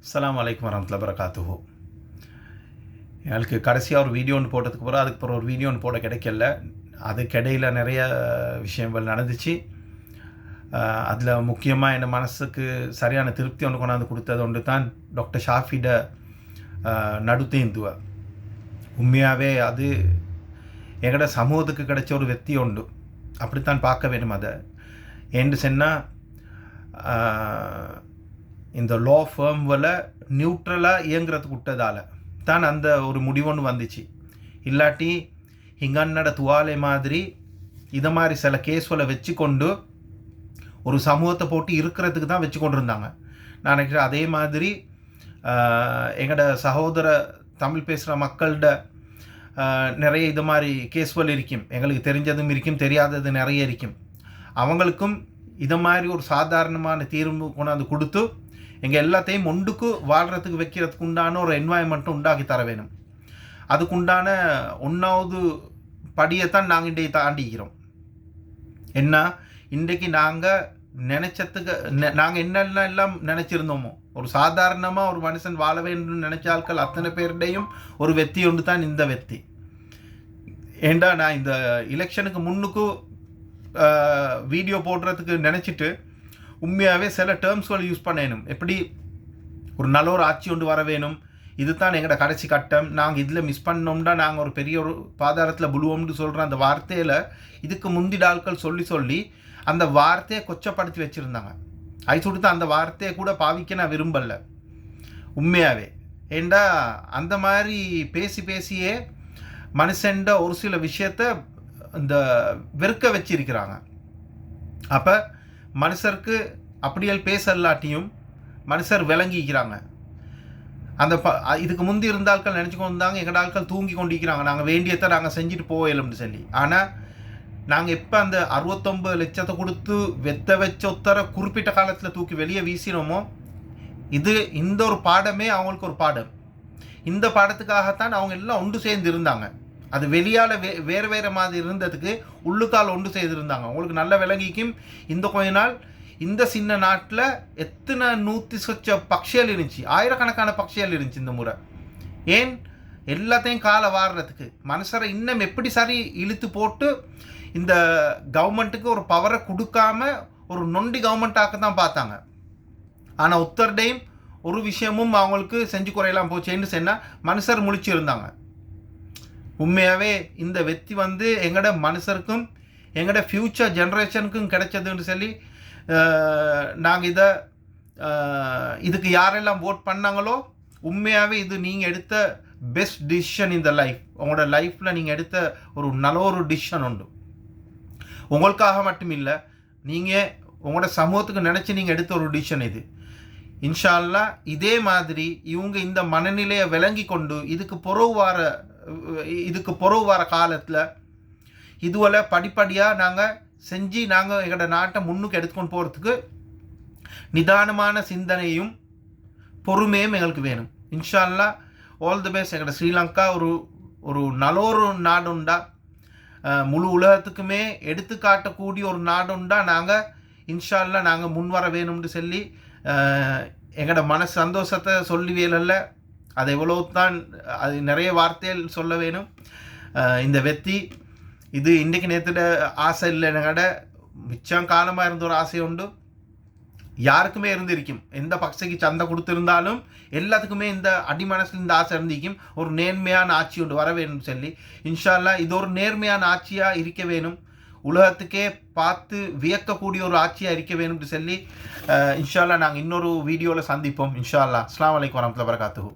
அஸ்ஸலாமு அலைக்கும் வரஹ்மத்துல்லாஹி வபரகாத்துஹு. எங்களுக்கு கடைசியாக ஒரு வீடியோ ஒன்று போட்டதுக்கு பிறகு அதுக்கப்புறம் ஒரு வீடியோ ஒன்று போட கிடைக்கல. அதுக்கிடையில் நிறைய விஷயங்கள் நடந்துச்சு. அதில் முக்கியமாக என் மனசுக்கு சரியான திருப்தி ஒன்று கொண்டாந்து கொடுத்தது ஒன்று தான் டாக்டர் ஷாஃபிட நடுத்தேந்துவ. உண்மையாகவே அது எங்களோட சமூகத்துக்கு கிடைச்ச ஒரு வெற்றி உண்டு, அப்படித்தான் பார்க்க வேணும். அதை ஏன்னு சொன்னால் இந்த லா ஃபேர்ம்வில் நியூட்ரலாக இயங்குறதுக்கு விட்டதால் தான் அந்த ஒரு முடிவுன்னு வந்துச்சு. இல்லாட்டி ஹிங்கன்னட துவாலை மாதிரி இதை மாதிரி சில கேஸ்களை வச்சு கொண்டு ஒரு சமூகத்தை போட்டு இருக்கிறதுக்கு தான் வச்சு கொண்டு இருந்தாங்க. நான் நினைக்கிறேன் அதே மாதிரி எங்களோட சகோதர தமிழ் பேசுகிற மக்கள்கிட்ட நிறைய இது மாதிரி கேஸ்கள் இருக்கும். எங்களுக்கு தெரிஞ்சதும் இருக்கும், தெரியாதது நிறைய இருக்கும். அவங்களுக்கும் இதை மாதிரி ஒரு சாதாரணமான தீர்வு கொண்டாந்து கொடுத்து எங்கள் எல்லாத்தையும் ஒன்றுக்கு வாழ்கிறதுக்கு வைக்கிறதுக்கு உண்டான ஒரு என்வாயன்மெண்ட்டும் உண்டாக்கி தர வேணும். அதுக்குண்டான ஒன்றாவது படியைத்தான் நாங்கள் இன்றைக்கு தாண்டிக்கிறோம். என்ன இன்றைக்கு நாங்கள் நினச்சதுக்கு நாங்கள் என்னெல்லாம் எல்லாம் நினச்சிருந்தோமோ, ஒரு சாதாரணமாக ஒரு மனுஷன் வாழ வேண்டும் நினச்ச ஆட்கள் அத்தனை பேருடையும் ஒரு வெற்றி ஒன்று தான் இந்த வெற்றி. ஏண்டா நான் இந்த எலெக்ஷனுக்கு முன்னுக்கு வீடியோ போடுறதுக்கு நினச்சிட்டு உண்மையாகவே சில டேர்ம்ஸ்கள் யூஸ் பண்ணணும். எப்படி ஒரு நல்ல ஒரு ஆட்சி ஒன்று வர வேணும், இது தான் எங்களோட கடைசி கட்டம், நாங்கள் இதில் மிஸ் பண்ணோம்னா நாங்கள் ஒரு பெரிய ஒரு பாதாரத்தில் புழுவோம்னு சொல்கிற அந்த வார்த்தையில் இதுக்கு முந்திட ஆட்கள் சொல்லி அந்த வார்த்தையை கொச்சப்படுத்தி வச்சுருந்தாங்க. அது சொல்லிட்டு அந்த வார்த்தையை கூட பாவிக்க நான் விரும்பலை உண்மையாகவே. ஏண்டா அந்த மாதிரி பேசியே மனுஷன்ட ஒரு சில விஷயத்தை இந்த வெறுக்க வச்சிருக்கிறாங்க. அப்போ மனுஷருக்கு அப்படியே பேசலாட்டியும் மனுஷர் விளங்கிக்கிறாங்க. அந்த இதுக்கு முந்தி இருந்த ஆட்கள் நினச்சி கொண்டு வந்தாங்க, எங்கட ஆட்கள் தூங்கி கொண்டிருக்கிறாங்க, நாங்கள் வேண்டியதை நாங்கள் செஞ்சுட்டு போகலன்னு சொல்லி. ஆனால் நாங்கள் எப்போ அந்த 69 லட்சத்தை கொடுத்து வெத்த வச்ச ஒத்தர குறிப்பிட்ட காலத்தில் தூக்கி வெளியே வீசினோமோ, இந்த ஒரு பாடமே அவங்களுக்கு ஒரு பாடம். இந்த பாடத்துக்காகத்தான் அவங்க எல்லாம் ஒன்று சேர்ந்து இருந்தாங்க. அது வெளியால் வேறு மாதிரி இருந்ததுக்கு உள்ளுக்கால் ஒன்று செய்திருந்தாங்க. உங்களுக்கு நல்ல விளங்கிக்கும். இந்த கொஞ்ச நாள் இந்த சின்ன நாட்டில் எத்தனை 100 சொச்ச பக்ஷிகள் இருந்துச்சு, ஆயிரக்கணக்கான பக்ஷிகள் இருந்துச்சு இந்த முறை. ஏன் எல்லாத்தையும் காலை வாடுறதுக்கு மனுஷரை இன்னும் எப்படி சரி இழுத்து போட்டு இந்த கவர்மெண்ட்டுக்கு ஒரு பவரை கொடுக்காம ஒரு நொண்டி கவர்மெண்ட்டாக தான் பார்த்தாங்க. ஆனால் உத்தர்டையும் ஒரு விஷயமும் அவங்களுக்கு செஞ்சு குறையலாம் போச்சேன்னு சொன்னால் மனுஷர் முழிச்சு இருந்தாங்க. உண்மையாகவே இந்த வெற்றி எங்களோட மனுஷருக்கும் எங்களோட ஃப்யூச்சர் ஜென்ரேஷனுக்கும் கிடைச்சதுன்னு சொல்லி நாங்கள் இதுக்கு யாரெல்லாம் ஓட் பண்ணாங்களோ உண்மையாகவே இது நீங்கள் எடுத்த பெஸ்ட் டிசிஷன் இந்த லைஃப். உங்களோட லைஃப்பில் நீங்கள் எடுத்த ஒரு நல்ல ஒரு டிசிஷன் உண்டு. உங்களுக்காக மட்டும் இல்லை, நீங்கள் உங்களோட சமூகத்துக்கு நினச்சி நீங்கள் எடுத்த ஒரு டிசிஷன் இது. இன்ஷா அல்லாஹ் இதே மாதிரி இவங்க இந்த மனநிலையை விளங்கி கொண்டு இதுக்கு பொறவு வர காலத்தில் இதுவரை படிப்படியாக நாங்கள் செஞ்சு நாங்கள் எங்களோட நாட்டை முன்னுக்கு எடுத்துக்கொண்டு போகிறதுக்கு நிதானமான சிந்தனையும் பொறுமையும் எங்களுக்கு வேணும். இன்ஷா அல்லாஹ் ஆல் தி பெஸ்ட். எங்களோட ஸ்ரீலங்கா ஒரு நல்ல ஒரு நாடுண்டா, முழு உலகத்துக்குமே எடுத்துக்காட்டக்கூடிய ஒரு நாடுண்டா நாங்கள் இன்ஷா அல்லாஹ் நாங்கள் முன்வர வேணும்னு சொல்லி எங்களோட மன சந்தோஷத்தை சொல்லுவேல, அது எவ்வளோ தான் அது நிறைய வார்த்தைகள் சொல்ல வேணும். இந்த வெற்றி இது இன்றைக்கு நேற்றுட ஆசை இல்லை, எங்களோட மிச்சம் காலமாக இருந்த ஒரு ஆசை உண்டு. யாருக்குமே இருந்திருக்கும், எந்த பக்ஷைக்கு சந்தை கொடுத்துருந்தாலும் எல்லாத்துக்குமே இந்த அடிமனசில் இந்த ஆசை இருந்திருக்கும், ஒரு நேர்மையான ஆட்சி ஒன்று வர வேணும்னு சொல்லி. இன்ஷா அல்லாஹ் இது ஒரு நேர்மையான ஆட்சியாக இருக்க வேணும், உலகத்துக்கே பார்த்து வியக்கக்கூடிய ஒரு ஆட்சியாக இருக்க வேணும்னு சொல்லி இன்ஷா அல்லாஹ் நாங்கள் இன்னொரு வீடியோவில் சந்திப்போம் இன்ஷா அல்லாஹ். அஸ்ஸலாமு அலைக்கும் வரஹ்மத்துல்லாஹி வபரகாத்துஹு.